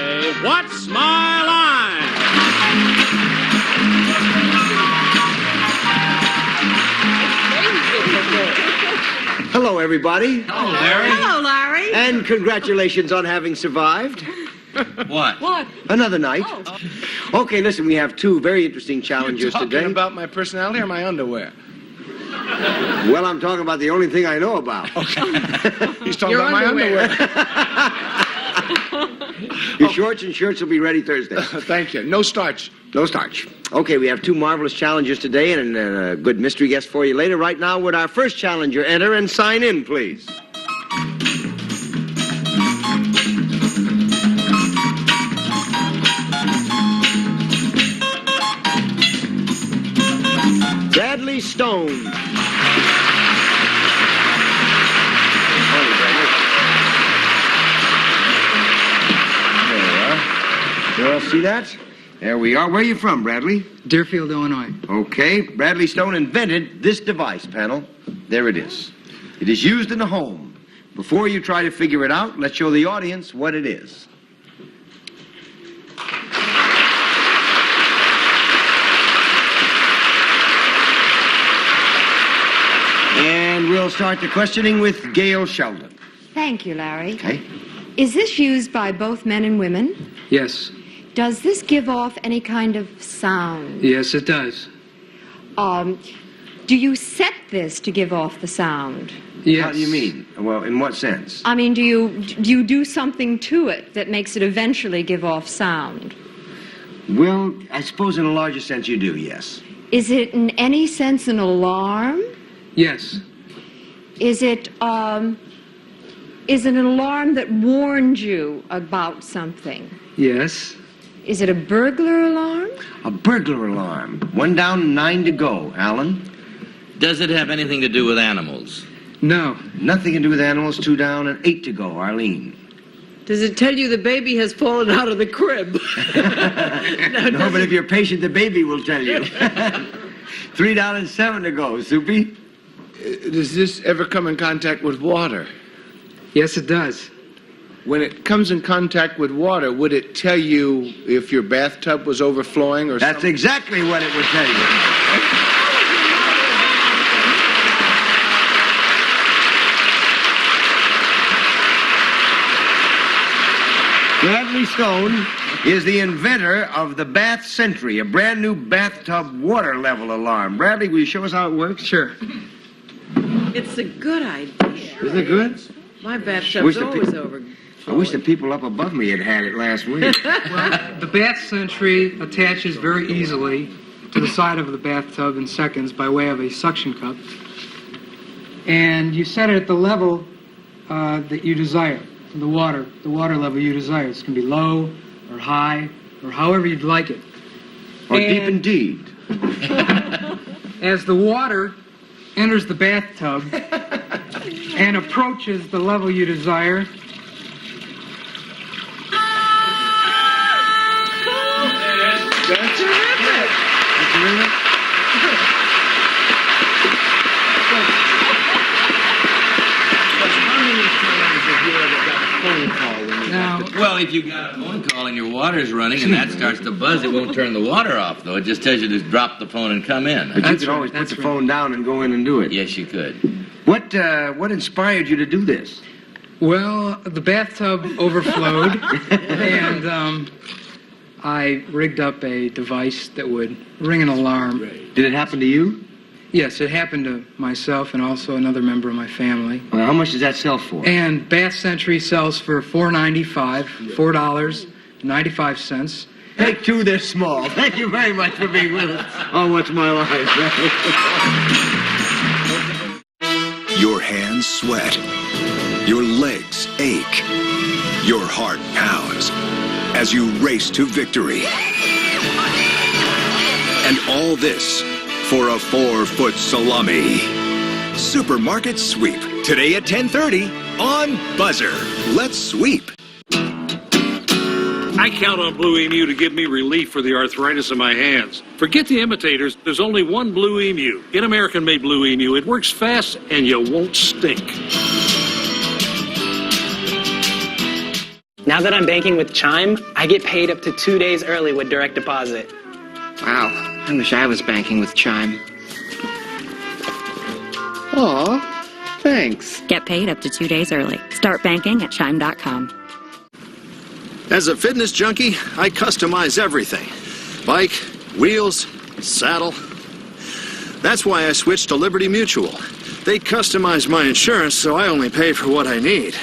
say, what's my line? Hello, everybody. Hello, Larry. Hello, Larry. And congratulations on having survived What? What? another night. Oh. Okay, listen, we have two very interesting You're challengers talking today. about my personality or my underwear? Well, I'm talking about the only thing I know about. He's talking Your about my underwear. Your shorts and shirts will be ready Thursday. Thank you. No starch. No starch. Okay, we have two marvelous challengers today and a good mystery guest for you later. Right now, would our first challenger enter and sign in, please? Bradley Stone. Morning, Bradley. There we are. You all see that? There we are. Where are you from, Bradley? Deerfield, Illinois. Okay. Bradley Stone invented this device panel. There it is. It is used in the home. Before you try to figure it out, let's show the audience what it is. And we'll start the questioning with Gail Sheldon. Thank you, Larry. Okay. Is this used by both men and women? Yes. Does this give off any kind of sound? Yes, it does. Do you set this to give off the sound? Yes. How do you mean? Well, in what sense? I mean, do you do something to it that makes it eventually give off sound? Well, I suppose in a larger sense you do, yes. Is it in any sense an alarm? Yes. Is it an alarm that warns you about something? Yes. Is it a burglar alarm? A burglar alarm. 1 down, 9 to go. Alan? Does it have anything to do with animals? No. Nothing to do with animals. 2 down and 8 to go. Arlene? Does it tell you the baby has fallen out of the crib? No, but if you're patient, the baby will tell you. 3 down and 7 to go. Soupy? Does this ever come in contact with water? Yes, it does. When it comes in contact with water, would it tell you if your bathtub was overflowing or That's something? exactly what it would tell you. Bradley Stone is the inventor of the Bath Sentry, a brand new bathtub water level alarm. Bradley, will you show us how it works? Sure. It's a good idea. Isn't it good? My Wish bathtub's the always pe- over. I wish the people up above me had had it last week. Well, the bath sentry attaches very easily to the side of the bathtub in seconds by way of a suction cup. And you set it at the level that you desire, the water level you desire. It can be low or high or however you'd like it. Or deep And- indeed. As the water enters the bathtub and approaches the level you desire, That's Terrific. now, Well, if you got a phone call and your water's running and that starts to buzz, it won't turn the water off, though. It just tells you to drop the phone and come in. But you That's could right, always put that's the right. phone down and go in and do it. Yes, you could. What inspired you to do this? well, the bathtub overflowed, and I rigged up a device that would ring an alarm. Did it happen to you? Yes, it happened to myself and also another member of my family. Well, how much does that sell for? And Bath Sentry sells for $4.95, $4.95. Take 2, they're small. Thank you very much for being with us on What's My Life. Your hands sweat. Your legs ache. Your heart pounds as you race to victory. And all this for a 4-foot salami. Supermarket Sweep. Today at 10:30 on Buzzer. Let's sweep. I count on Blue Emu to give me relief for the arthritis in my hands. Forget the imitators. There's only one Blue Emu. Get American-made Blue Emu. It works fast and you won't stink. Now that I'm banking with Chime, I get paid up to 2 days early with direct deposit. Wow, I wish I was banking with Chime. Aw, thanks. Get paid up to 2 days early. Start banking at Chime.com. As a fitness junkie, I customize everything. Bike, wheels, saddle. That's why I switched to Liberty Mutual. They customize my insurance so I only pay for what I need.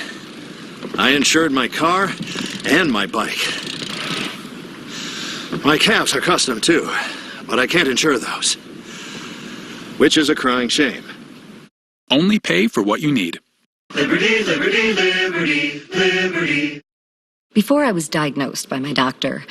I insured my car and my bike. My calves are custom too, but I can't insure those. Which is a crying shame. Only pay for what you need. Liberty, liberty, liberty, liberty. Before I was diagnosed by my doctor,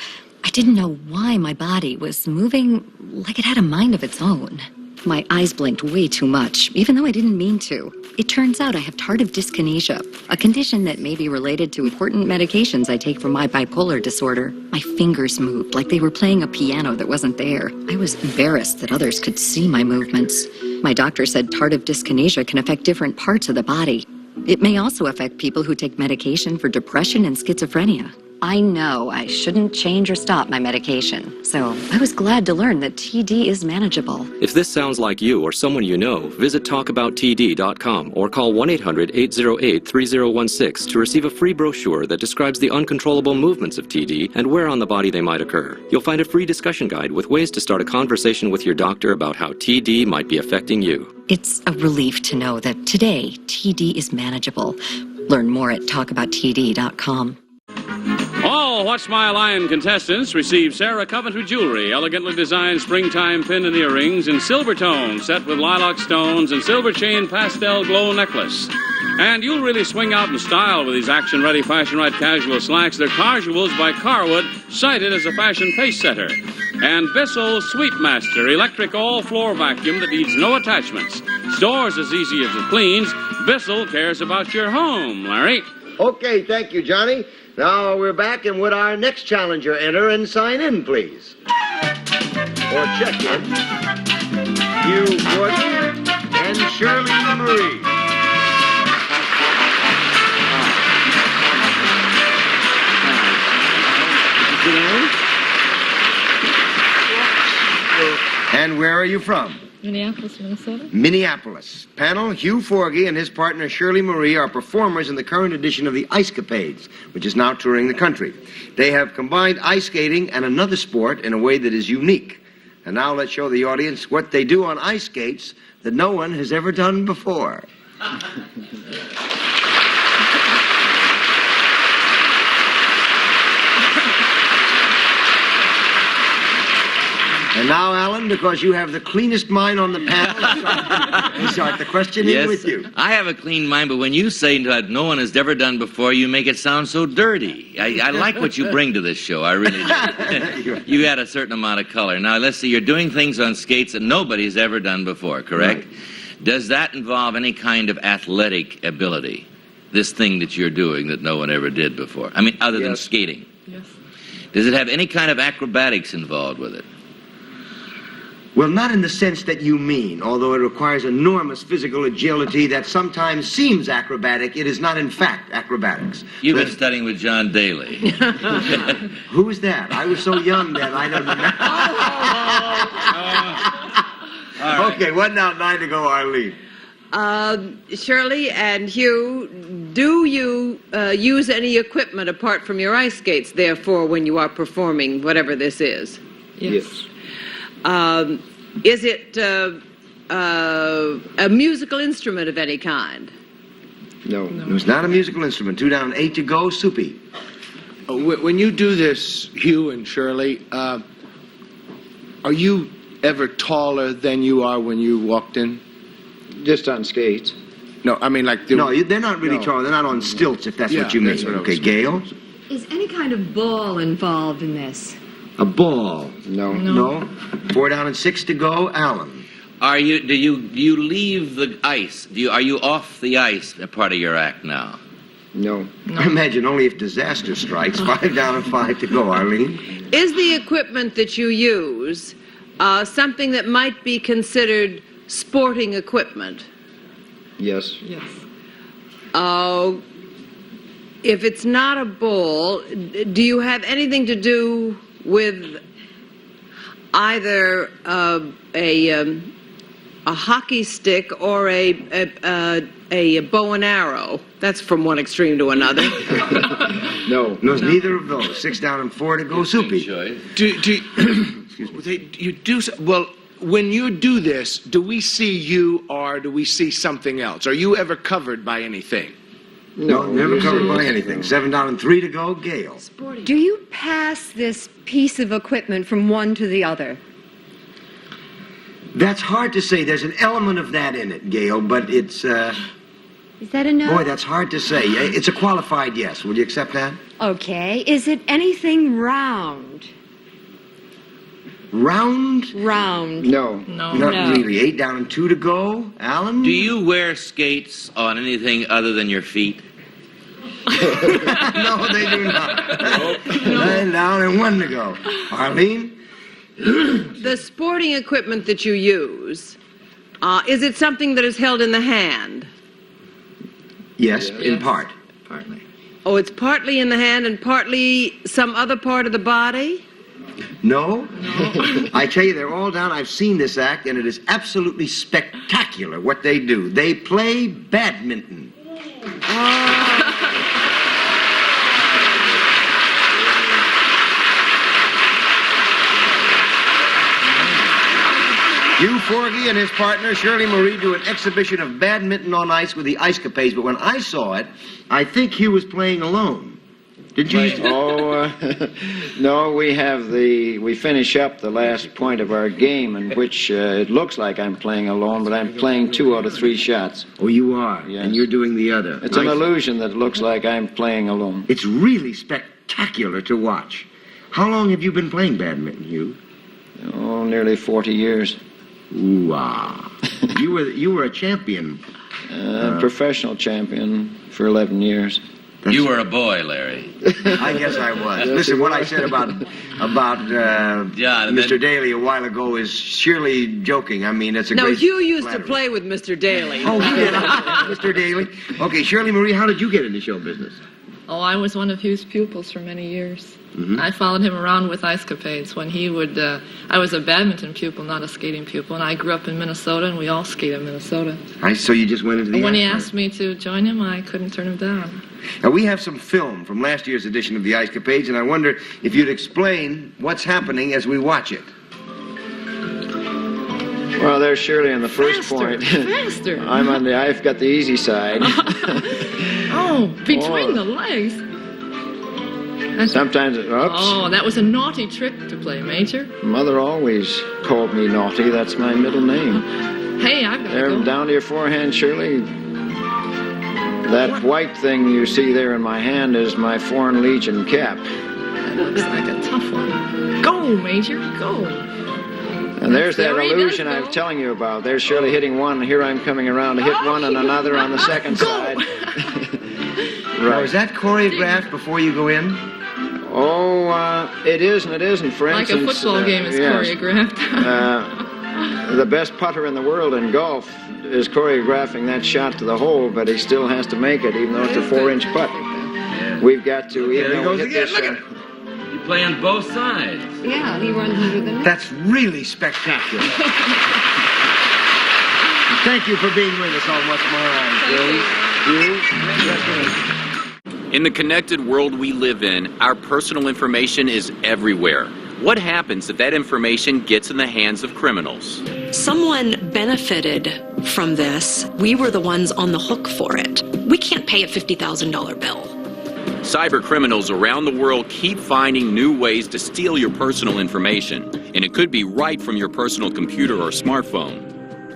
I didn't know why my body was moving like it had a mind of its own. My eyes blinked way too much, even though I didn't mean to. It turns out I have tardive dyskinesia, a condition that may be related to important medications I take for my bipolar disorder. My fingers moved like they were playing a piano that wasn't there. I was embarrassed that others could see my movements. My doctor said tardive dyskinesia can affect different parts of the body. It may also affect people who take medication for depression and schizophrenia. I know I shouldn't change or stop my medication, so I was glad to learn that TD is manageable. If this sounds like you or someone you know, visit talkabouttd.com or call 1-800-808-3016 to receive a free brochure that describes the uncontrollable movements of TD and where on the body they might occur. You'll find a free discussion guide with ways to start a conversation with your doctor about how TD might be affecting you. It's a relief to know that today TD is manageable. Learn more at talkabouttd.com. All What's My Line contestants receive Sarah Coventry jewelry, elegantly designed springtime pin and earrings in silver tone, set with lilac stones and silver chain pastel glow necklace. And you'll really swing out in style with these action-ready, fashion-right casual slacks. They're casuals by Carwood, cited as a fashion pace setter. And Bissell Sweepmaster, electric all-floor vacuum that needs no attachments. Stores as easy as it cleans. Bissell cares about your home, Larry. Okay, thank you, Johnny. Now we're back, and would our next challenger enter and sign in, please? Or check in. Hugh Gordon and Shirley Marie. And where are you from? Minneapolis, Minnesota. Minneapolis. Panel, Hugh Forgy and his partner Shirley Marie are performers in the current edition of the Ice Capades, which is now touring the country. They have combined ice skating and another sport in a way that is unique. And now let's show the audience what they do on ice skates that no one has ever done before. And now, Alan, because you have the cleanest mind on the panel, let's start the questioning with you. I have a clean mind, but when you say that no one has ever done before, you make it sound so dirty. I like what you bring to this show. I really do. You add a certain amount of color. Now, let's see. You're doing things on skates that nobody's ever done before, correct? Right. Does that involve any kind of athletic ability, this thing that you're doing that no one ever did before? I mean, other than skating. Yes. Does it have any kind of acrobatics involved with it? Well, not in the sense that you mean. Although it requires enormous physical agility that sometimes seems acrobatic, it is not in fact acrobatics. You've been studying with John Daly. Who is that? I was so young then, I don't know. Okay, 1 down, 9 to go, Arlene. Shirley and Hugh, do you use any equipment apart from your ice skates, therefore, when you are performing whatever this is? Yes. Is it a musical instrument of any kind? No. It's not a musical instrument. 2 down, 8 to go, Soupy. When you do this, Hugh and Shirley, are you ever taller than you are when you walked in? Just on skates. No, I mean like... No, they're not really tall. They're not on stilts, if that's what you mean. Okay, Gail? Is any kind of ball involved in this? A ball? No. 4 down and 6 to go, Alan. Do you leave the ice? Are you off the ice a part of your act now? No. I imagine only if disaster strikes. 5 down and 5 to go, Arlene. Is the equipment that you use something that might be considered sporting equipment? Yes. Yes. if it's not a ball, do you have anything to do with either a hockey stick or a bow and arrow? That's from one extreme to another. No, neither of those. 6 down and 4 to go, Soupy. Well, when you do this, do we see you or do we see something else? Are you ever covered by anything? No, never covered by anything. 7 down and 3 to go, Gail. Do you pass this piece of equipment from one to the other? That's hard to say. There's an element of that in it, Gail, but it's, Is that a no? boy, that's hard to say. It's a qualified yes. Will you accept that? Okay. Is it anything round? Round? Round. No. Not really. 8 down and 2 to go. Alan? Do you wear skates on anything other than your feet? No, they do not. 9 down and 1 to go. Arlene? The sporting equipment that you use, is it something that is held in the hand? Yes, in part. Partly. Oh, it's partly in the hand and partly some other part of the body? No? I tell you, they're all down. I've seen this act, and it is absolutely spectacular what they do. They play badminton. Hugh Forgy and his partner, Shirley Marie, do an exhibition of badminton on ice with the Ice Capades, but when I saw it, I think Hugh was playing alone. Did you? No, we finish up the last point of our game in which it looks like I'm playing alone, but I'm playing 2 out of 3 shots. Oh, you are? Yes. And you're doing the other. It's an illusion that it looks like I'm playing alone. It's really spectacular to watch. How long have you been playing badminton, Hugh? Oh, nearly 40 years. Ooh-ah. You were a champion. Professional champion for 11 years. You were a boy, Larry. I guess I was. Listen, what I said about Mr. Daly a while ago is surely joking. I mean, it's a No, great Hugh used flattery. to play with Mr. Daly. Oh, he did. Mr. Daly. Okay, Shirley Marie, how did you get into show business? Oh, I was one of Hugh's pupils for many years. Mm-hmm. I followed him around with ice capades when he would. I was a badminton pupil, not a skating pupil, and I grew up in Minnesota, and we all skated in Minnesota. So you just went into the And when he ice asked me to join him, I couldn't turn him down. Now, we have some film from last year's edition of the Ice Capades, and I wonder if you'd explain what's happening as we watch it. Well, there's Shirley on the first point. Faster. I've got the easy side. Oh, between the legs. Sometimes oops. Oh, that was a naughty trick to play, Major. Mother always called me Naughty. That's my middle name. Hey, I've got to There, go. down to your forehand, Shirley. That white thing you see there in my hand is my Foreign Legion cap. That looks like a tough one. Go, Major, go. And there's that There he illusion does I go. was telling you about. There's Shirley hitting one, and here I'm coming around to hit one and another on the second side. Now, is that choreographed before you go in? Oh, it is and it isn't. For Like a instance, football game is yes. choreographed. The best putter in the world in golf is choreographing that shot to the hole, but he still has to make it, even though it's a 4-inch putt. We've got to, even though we hit this shot. You play on both sides. Yeah, he runs under the net. That's really spectacular. Thank you for being with us on What's My Line, In the connected world we live in, our personal information is everywhere. What happens if that information gets in the hands of criminals? Someone benefited from this. We were the ones on the hook for it. We can't pay a $50,000 bill. Cyber criminals around the world keep finding new ways to steal your personal information, and it could be right from your personal computer or smartphone.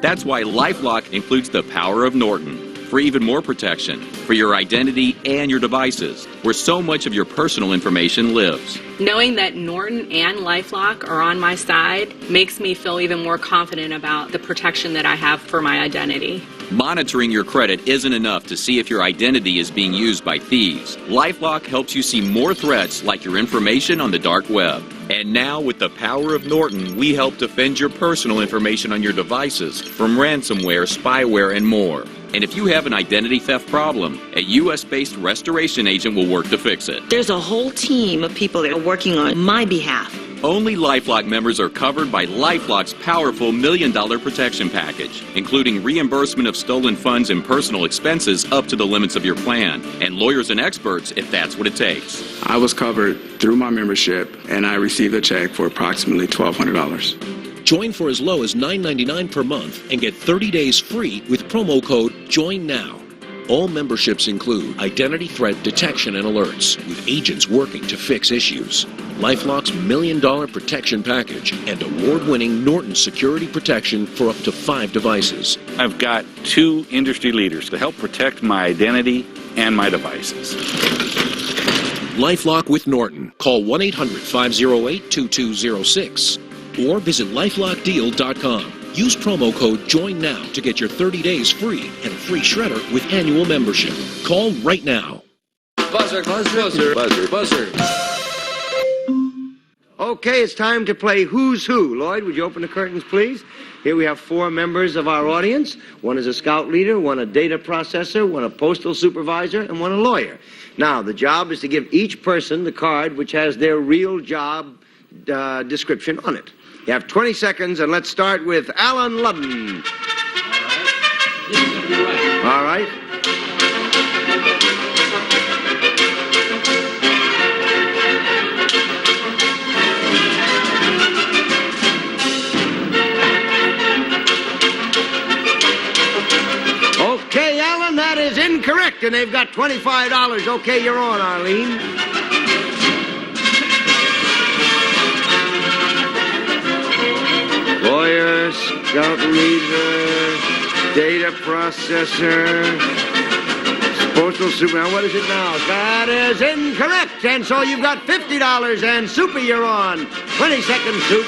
That's why LifeLock includes the power of Norton, for even more protection for your identity and your devices, where so much of your personal information lives. Knowing that Norton and LifeLock are on my side makes me feel even more confident about the protection that I have for my identity. Monitoring your credit isn't enough to see if your identity is being used by thieves. LifeLock helps you see more threats like your information on the dark web. And now, with the power of Norton, we help defend your personal information on your devices from ransomware, spyware, and more. And if you have an identity theft problem, a U.S.-based restoration agent will work to fix it. There's a whole team of people that are working on my behalf. Only LifeLock members are covered by LifeLock's powerful $1 Million protection package, including reimbursement of stolen funds and personal expenses up to the limits of your plan, and lawyers and experts if that's what it takes. I was covered through my membership, and I received a check for approximately $1,200. Join for as low as $9.99 per month and get 30 days free with promo code JOINNOW. All memberships include identity threat detection and alerts, with agents working to fix issues, LifeLock's $1 Million protection package, and award-winning Norton security protection for up to 5 devices. I've got 2 industry leaders to help protect my identity and my devices. LifeLock with Norton. Call 1-800-508-2206 or visit LifeLockDeal.com. Use promo code JOINNOW to get your 30 days free and a free shredder with annual membership. Call right now. Buzzer, buzzer, buzzer, buzzer. Okay, it's time to play Who's Who. Lloyd, would you open the curtains, please? Here we have 4 members of our audience. One is a scout leader, one a data processor, one a postal supervisor, and one a lawyer. Now, the job is to give each person the card which has their real job description on it. You have 20 seconds, and let's start with Alan Ludden. All right. Okay, Alan, that is incorrect, and they've got $25. Okay, you're on, Arlene. Lawyer, scout leader, data processor, postal super. Now, what is it now? That is incorrect. And so you've got $50. And Soupy, you're on. 20 seconds, Soup.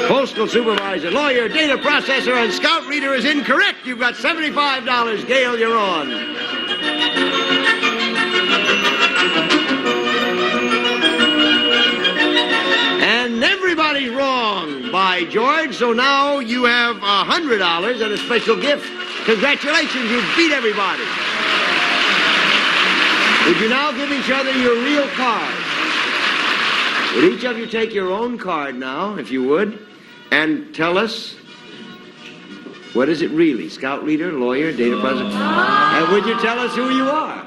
Postal supervisor, lawyer, data processor, and scout leader is incorrect. You've got $75. Gail, you're on. And everybody's wrong, by George. So now you have $100 and a special gift. Congratulations, you beat everybody. Would you now give each other your real card? Would each of you take your own card now, if you would, and tell us, what is it really? Scout leader, lawyer, data processor? And would you tell us who you are?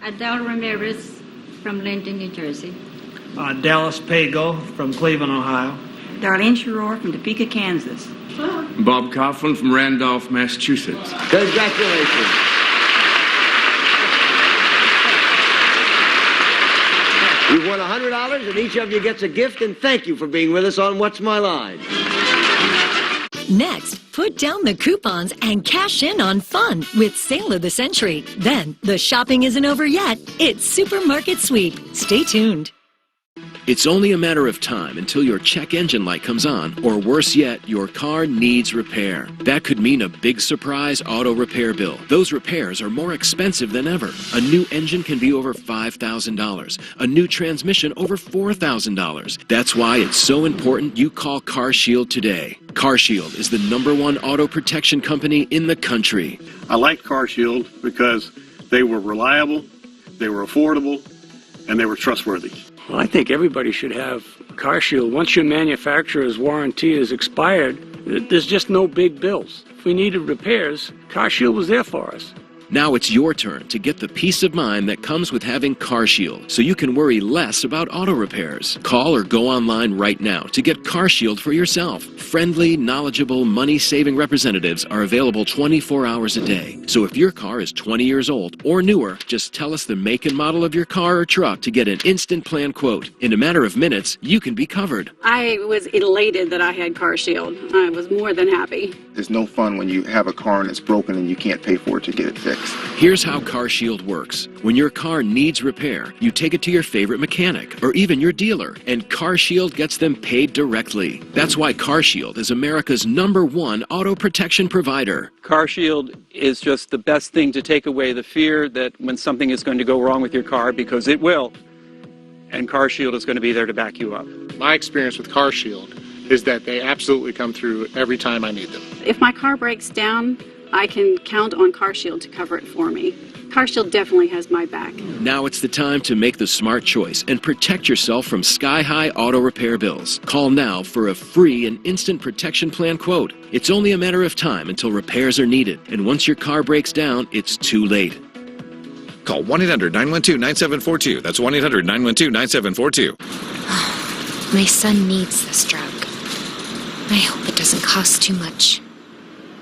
Adele Ramirez from Linden, New Jersey. Dallas Pago from Cleveland, Ohio. Darlene Sheror from Topeka, Kansas. Bob Coughlin from Randolph, Massachusetts. Congratulations. You've won $100, and each of you gets a gift, and thank you for being with us on What's My Line. Next, put down the coupons and cash in on fun with Sale of the Century. Then, the shopping isn't over yet. It's Supermarket Sweep. Stay tuned. It's only a matter of time until your check engine light comes on, or worse yet, your car needs repair. That could mean a big surprise auto repair bill. Those repairs are more expensive than ever. A new engine can be over $5,000. A new transmission over $4,000. That's why it's so important you call CarShield today. CarShield is the #1 auto protection company in the country. I liked CarShield because they were reliable, they were affordable, and they were trustworthy. Well, I think everybody should have CarShield. Once your manufacturer's warranty is expired, there's just no big bills. If we needed repairs, CarShield was there for us. Now it's your turn to get the peace of mind that comes with having CarShield, so you can worry less about auto repairs. Call or go online right now to get CarShield for yourself. Friendly, knowledgeable, money-saving representatives are available 24 hours a day. So if your car is 20 years old or newer, just tell us the make and model of your car or truck to get an instant plan quote. In a matter of minutes, you can be covered. I was elated that I had CarShield. I was more than happy. It's no fun when you have a car and it's broken and you can't pay for it to get it fixed. Here's how CarShield works. When your car needs repair, you take it to your favorite mechanic or even your dealer, and CarShield gets them paid directly. That's why CarShield is America's #1 auto protection provider. CarShield is just the best thing to take away the fear that when something is going to go wrong with your car, because it will, and CarShield is going to be there to back you up. My experience with CarShield is that they absolutely come through every time I need them. If my car breaks down, I can count on CarShield to cover it for me. CarShield definitely has my back. Now it's the time to make the smart choice and protect yourself from sky-high auto repair bills. Call now for a free and instant protection plan quote. It's only a matter of time until repairs are needed, and once your car breaks down, it's too late. Call 1-800-912-9742. That's 1-800-912-9742. My son needs this drug. I hope it doesn't cost too much.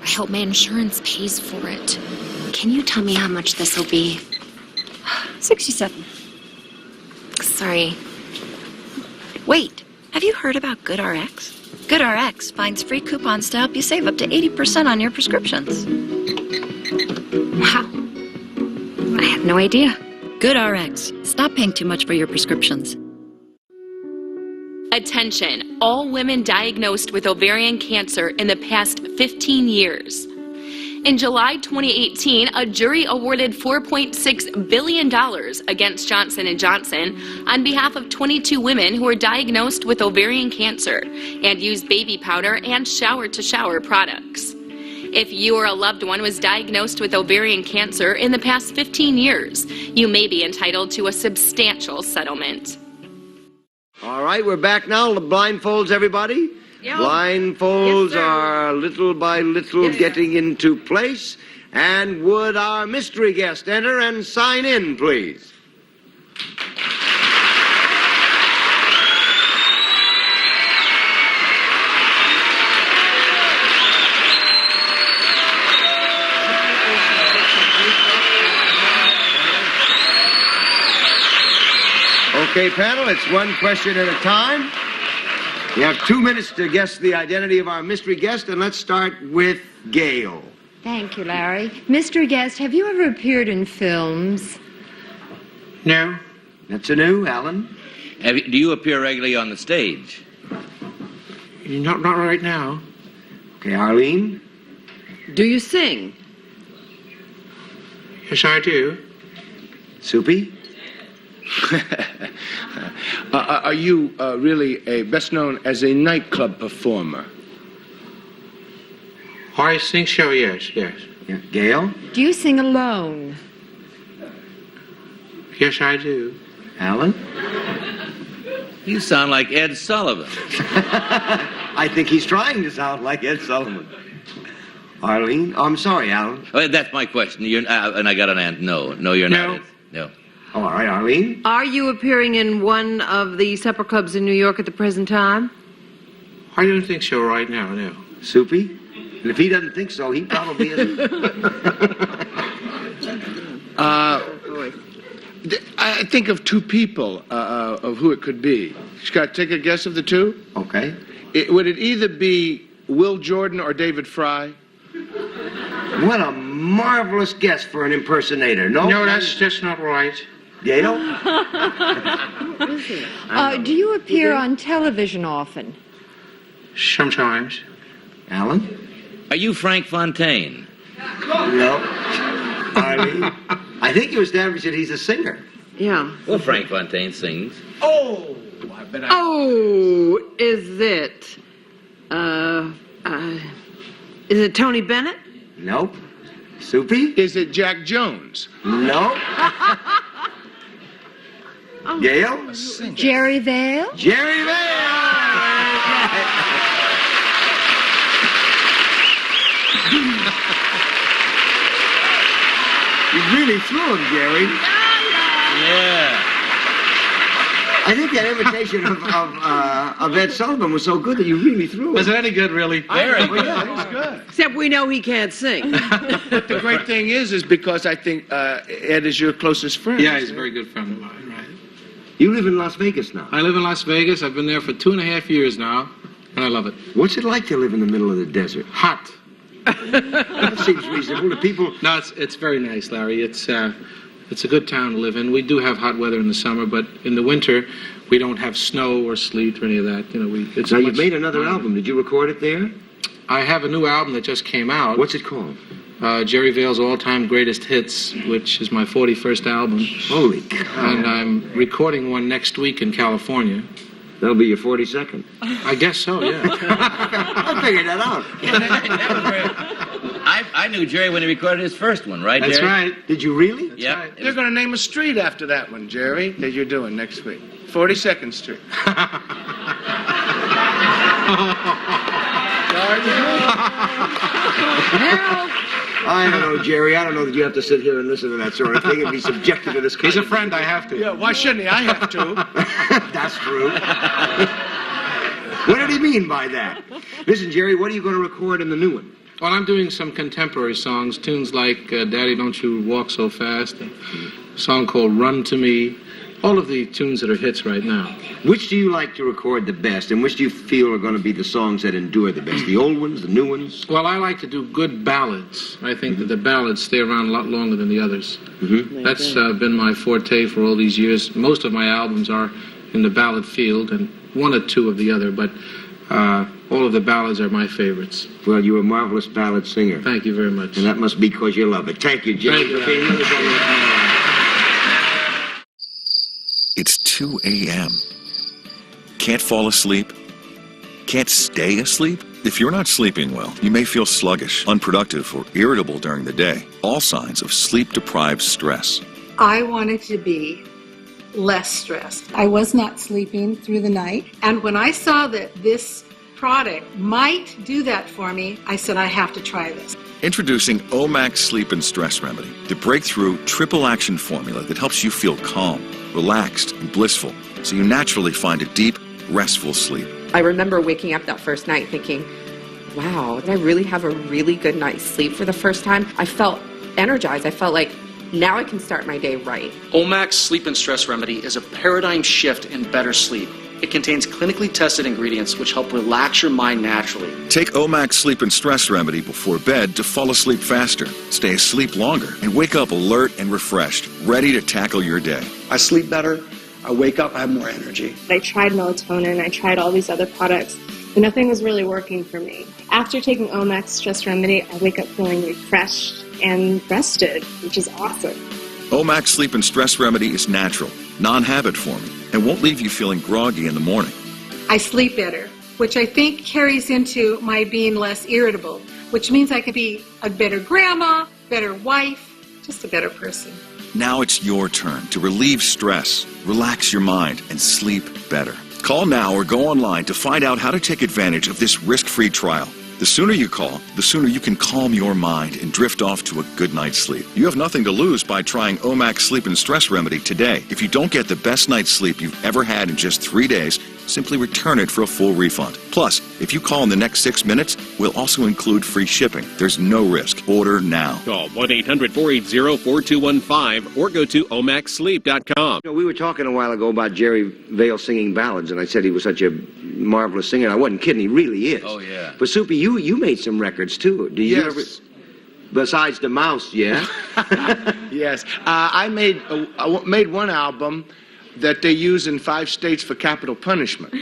I hope my insurance pays for it. Can you tell me how much this will be? 67. Sorry. Wait, have you heard about GoodRx? GoodRx finds free coupons to help you save up to 80% on your prescriptions. Wow. I had no idea. GoodRx. Stop paying too much for your prescriptions. Attention, all women diagnosed with ovarian cancer in the past 15 years. In July 2018, a jury awarded $4.6 billion against Johnson & Johnson on behalf of 22 women who were diagnosed with ovarian cancer and used baby powder and shower-to-shower products. If you or a loved one was diagnosed with ovarian cancer in the past 15 years, you may be entitled to a substantial settlement. All right, we're back now. Blindfolds, everybody. Yeah. Blindfolds Yes, sir. are little by little getting into place. And would our mystery guest enter and sign in, please? Okay, panel, it's one question at a time. You have 2 minutes to guess the identity of our mystery guest, and let's start with Gail. Thank you, Larry. Mystery guest, have you ever appeared in films? No. That's a no, Alan. Do you appear regularly on the stage? Not right now. Okay, Arlene? Do you sing? Yes, I do. Soupy? Are you really best known as a nightclub performer? I think so, yes. Yeah. Gail? Do you sing alone? Yes, I do. Alan? You sound like Ed Sullivan. I think he's trying to sound like Ed Sullivan. Arlene? Oh, I'm sorry, Alan. Oh, that's my question. And I got an answer. No, you're not. No. Oh, all right, Arlene? Are you appearing in one of the supper clubs in New York at the present time? I don't think so right now, no. Soupy? And if he doesn't think so, he probably isn't. I think of two people of who it could be. Scott, take a guess of the two. Okay. Would it either be Will Jordan or David Fry? What a marvelous guess for an impersonator. No, that's just not right. Gail? Do you appear on television often? Sometimes. Alan? Are you Frank Fontaine? No. Arlene? I think you established that he's a singer. Yeah. Well, Frank Fontaine sings. Oh, I bet Oh, is it? Is it Tony Bennett? Nope. Soupy? Is it Jack Jones? No. Gail? Jerry Vale? Jerry Vale! You really threw him, Jerry. Yeah. I think that imitation of Ed Sullivan was so good that you really threw him. Was it any good, really? Very good. Yeah, it was good. Except we know he can't sing. But the great thing is because I think Ed is your closest friend. Yeah, he's a very good friend of mine, right? You live in Las Vegas now. I live in Las Vegas. I've been there for 2.5 years now, and I love it. What's it like to live in the middle of the desert? Hot. That seems reasonable to people. No, it's very nice, Larry. It's a good town to live in. We do have hot weather in the summer, but in the winter, we don't have snow or sleet or any of that. You know, now, you've made another album. Did you record it there? I have a new album that just came out. What's it called? Jerry Vale's All-Time Greatest Hits, which is my 41st album. Holy cow. And I'm recording one next week in California. That'll be your 42nd. I guess so, yeah. I figured that out. I knew Jerry when he recorded his first one, right, That's Jerry? right. Did you really? Yep. Right. They're going to name a street after that one, Jerry, that you're doing next week. 42nd Street. I don't know, Jerry. I don't know that you have to sit here and listen to that sort of thing and be subjected to this kind He's a of... friend, I have to. Yeah, why shouldn't he? I have to. That's true. What did he mean by that? Listen, Jerry, what are you going to record in the new one? Well, I'm doing some contemporary songs, tunes like Daddy Don't You Walk So Fast, a song called Run to Me, all of the tunes that are hits right now. Which do you like to record the best, and which do you feel are going to be the songs that endure the best? The old ones, the new ones? Well, I like to do good ballads. I think that the ballads stay around a lot longer than the others. Mm-hmm. That's been my forte for all these years. Most of my albums are in the ballad field, and one or two of the other, but all of the ballads are my favorites. Well, you're a marvelous ballad singer. Thank you very much. And that must be because you love it. Thank you, Jerry. Thank you. It's 2 a.m. Can't fall asleep? Can't stay asleep? If you're not sleeping well, you may feel sluggish, unproductive, or irritable during the day. All signs of sleep-deprived stress. I wanted to be less stressed. I was not sleeping through the night. And when I saw that this product might do that for me, I said, I have to try this. Introducing Omax Sleep and Stress Remedy, the breakthrough triple-action formula that helps you feel calm, relaxed, and blissful, so you naturally find a deep, restful sleep. I remember waking up that first night thinking, wow, did I really have a really good night's sleep for the first time? I felt energized. I felt like now I can start my day right. Omax Sleep and Stress Remedy is a paradigm shift in better sleep. It contains clinically tested ingredients which help relax your mind naturally. Take Omax Sleep and Stress Remedy before bed to fall asleep faster, stay asleep longer, and wake up alert and refreshed, ready to tackle your day. I sleep better, I wake up, I have more energy. I tried melatonin, I tried all these other products, but nothing was really working for me. After taking Omax Stress Remedy, I wake up feeling refreshed and rested, which is awesome. Omax Sleep and Stress Remedy is natural, non-habit forming, and won't leave you feeling groggy in the morning. I sleep better, which I think carries into my being less irritable, which means I could be a better grandma, better wife, just a better person. Now it's your turn to relieve stress, relax your mind, and sleep better. Call now or go online to find out how to take advantage of this risk-free trial. The sooner you call, the sooner you can calm your mind and drift off to a good night's sleep. You have nothing to lose by trying Omax Sleep and Stress Remedy today. If you don't get the best night's sleep you've ever had in just 3 days, simply return it for a full refund. Plus, if you call in the next 6 minutes, we'll also include free shipping. There's no risk. Order now. Call 1-800-480-4215 or go to omaxsleep.com. You know, we were talking a while ago about Jerry Vale singing ballads, and I said he was such a marvelous singer. I wasn't kidding. He really is. Oh, yeah. But, Soupy, you made some records, too. Do you Yes. ever... Besides the mouse, yeah? Yes. I made one album that they use in 5 states for capital punishment. Come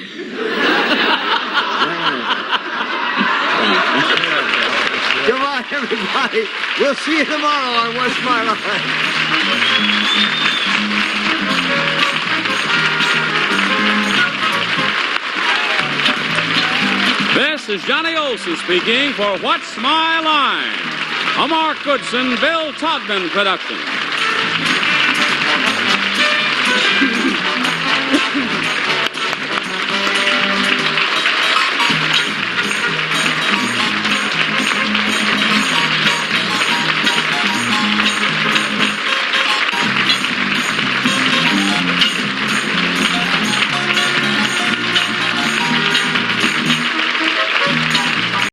on, everybody. We'll see you tomorrow on What's My Line. This is Johnny Olson speaking for What's My Line, a Mark Goodson, Bill Todman production.